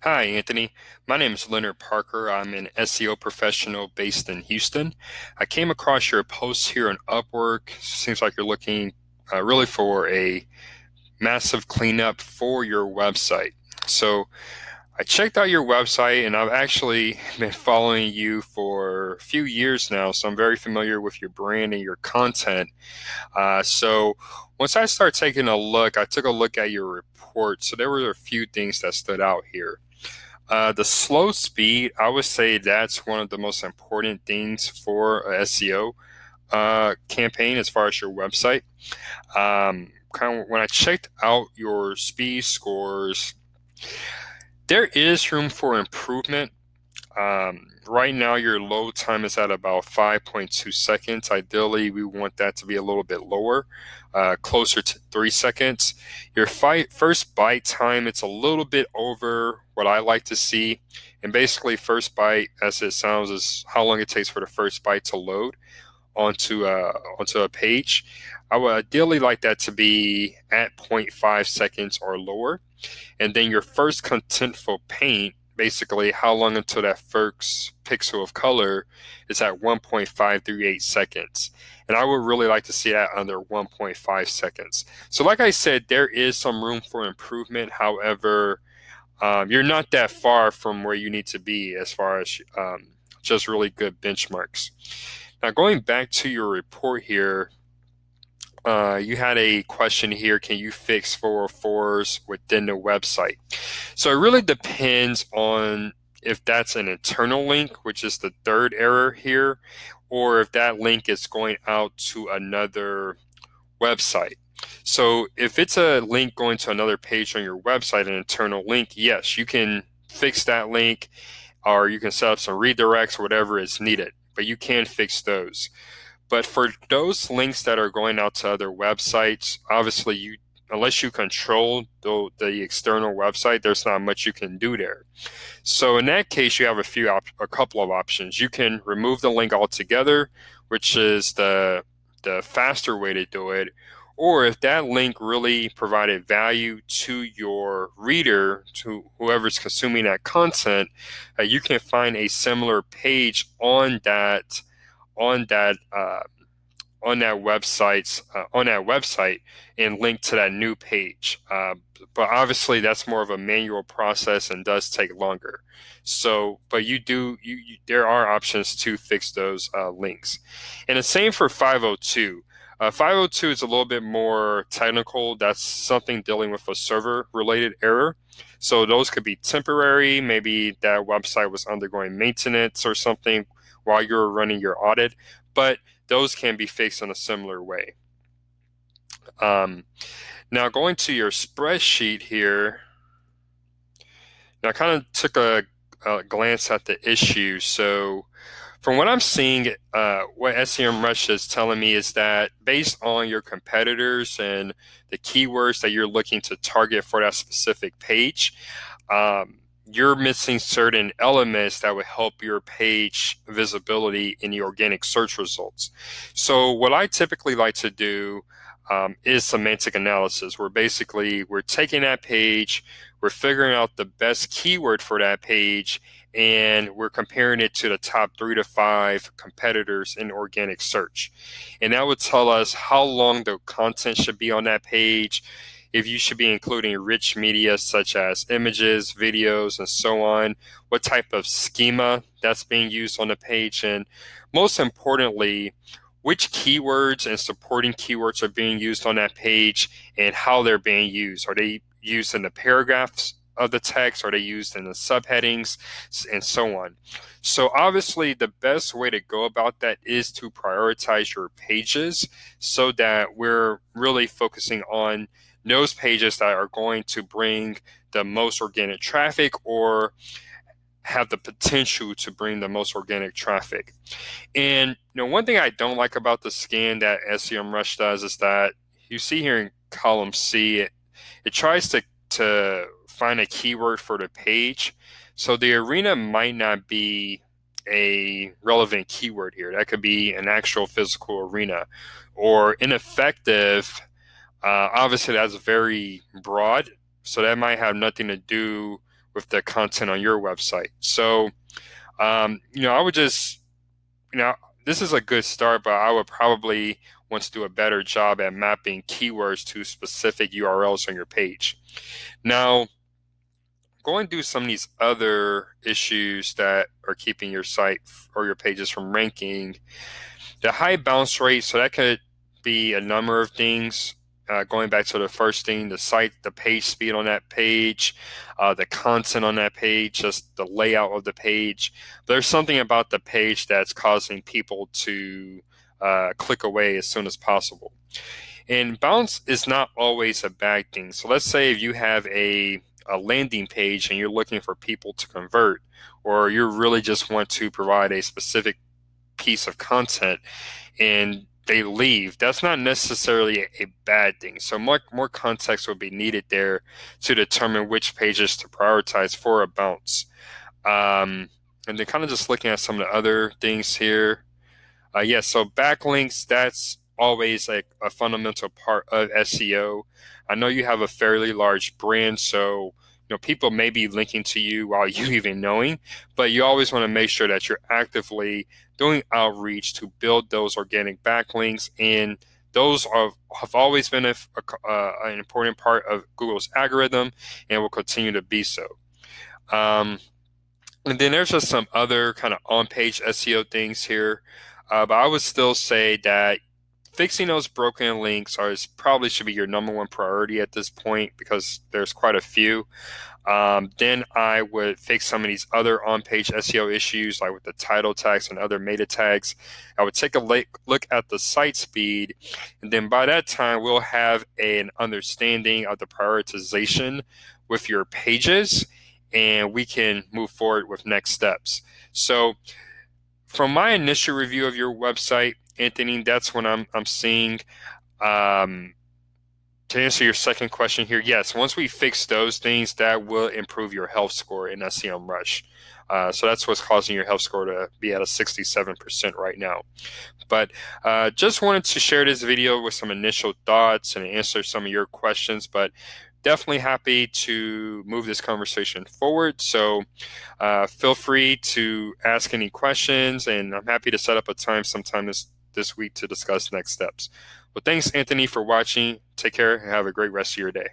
Hi, Anthony. My name is Leonard Parker. I'm an SEO professional based in Houston. I came across your post here on Upwork. Seems like you're looking really for a massive cleanup for your website. So I checked out your website and I've actually been following you for a few years now. So I'm very familiar with your brand and your content. So once I started taking a look, I took a look at your report. So there were a few things that stood out here. The slow speed, I would say that's one of the most important things for a SEO campaign as far as your website. Kind of when I checked out your speed scores, there is room for improvement. Right now, your load time is at about 5.2 seconds. Ideally, we want that to be a little bit lower, closer to 3 seconds. Your first byte time, it's a little bit over what I like to see. And basically, first byte, as it sounds, is how long it takes for the first byte to load onto a page. I would ideally like that to be at zero point 0.5 seconds or lower. And then your first contentful paint, basically how long until that first pixel of color is at 1.538 seconds. And I would really like to see that under 1.5 seconds. So like I said, there is some room for improvement. However, you're not that far from where you need to be as far as just really good benchmarks. Now, going back to your report here, you had a question here, can you fix 404s within the website? So it really depends on if that's an internal link, which is the third error here, or if that link is going out to another website. So if it's a link going to another page on your website, an internal link, yes, you can fix that link or you can set up some redirects or whatever is needed, but you can fix those. But for those links that are going out to other websites, obviously unless you control the external website, there's not much you can do there. So in that case, you have a couple of options. You can remove the link altogether, which is the faster way to do it. Or if that link really provided value to your reader, to whoever's consuming that content, you can find a similar page on that on that website and link to that new page. But obviously, that's more of a manual process and does take longer. So, but there are options to fix those links, and the same for 502. 502 is a little bit more technical. That's something dealing with a server-related error. So those could be temporary. Maybe that website was undergoing maintenance or something while you're running your audit, but those can be fixed in a similar way. Um, Now, going to your spreadsheet here, now I kind of took a glance at the issue. So, from what I'm seeing, what SEMrush is telling me is that based on your competitors and the keywords that you're looking to target for that specific page, you're missing certain elements that would help your page visibility in the organic search results. So what I typically like to do is semantic analysis, where basically we're taking that page, we're figuring out the best keyword for that page, and we're comparing it to the top 3 to 5 competitors in organic search. And that would tell us how long the content should be on that page, if you should be including rich media such as images, videos, and so on, what type of schema that's being used on the page, and most importantly, which keywords and supporting keywords are being used on that page and how they're being used. Are they used in the paragraphs of the text? Are they used in the subheadings and so on? So obviously the best way to go about that is to prioritize your pages so that we're really focusing on those pages that are going to bring the most organic traffic or have the potential to bring the most organic traffic. And one thing I don't like about the scan that SEMrush does is that you see here in column C, it tries to find a keyword for the page. So the arena might not be a relevant keyword here. That could be an actual physical arena. Or ineffective, obviously that's very broad. So that might have nothing to do with the content on your website. So, I would just, this is a good start, but I would probably want to do a better job at mapping keywords to specific URLs on your page. Now, going through some of these other issues that are keeping your site or your pages from ranking, the high bounce rate, so that could be a number of things. Going back to the first thing, the page speed on that page, the content on that page, just the layout of the page. There's something about the page that's causing people to click away as soon as possible. And bounce is not always a bad thing. So let's say if you have a landing page and you're looking for people to convert, or you really just want to provide a specific piece of content and they leave, that's not necessarily a bad thing. So more context will be needed there to determine which pages to prioritize for a bounce. And then kind of just looking at some of the other things here. So backlinks, that's always like a fundamental part of SEO. I know you have a fairly large brand, so people may be linking to you while you even knowing, but you always want to make sure that you're actively doing outreach to build those organic backlinks, and those have always been an important part of Google's algorithm and will continue to be so. And then there's just some other kind of on-page SEO things here. But I would still say that fixing those broken links probably should be your number one priority at this point, because there's quite a few. Then I would fix some of these other on-page SEO issues, like with the title tags and other meta tags. I would take a look at the site speed, and then by that time, we'll have an understanding of the prioritization with your pages, and we can move forward with next steps. So from my initial review of your website, Anthony, that's when I'm seeing, to answer your second question here, yes, once we fix those things, that will improve your health score in SEMrush. So that's what's causing your health score to be at a 67% right now. But just wanted to share this video with some initial thoughts and answer some of your questions, but definitely happy to move this conversation forward. So feel free to ask any questions, and I'm happy to set up a time sometime this week to discuss next steps. Well, thanks, Anthony, for watching. Take care and have a great rest of your day.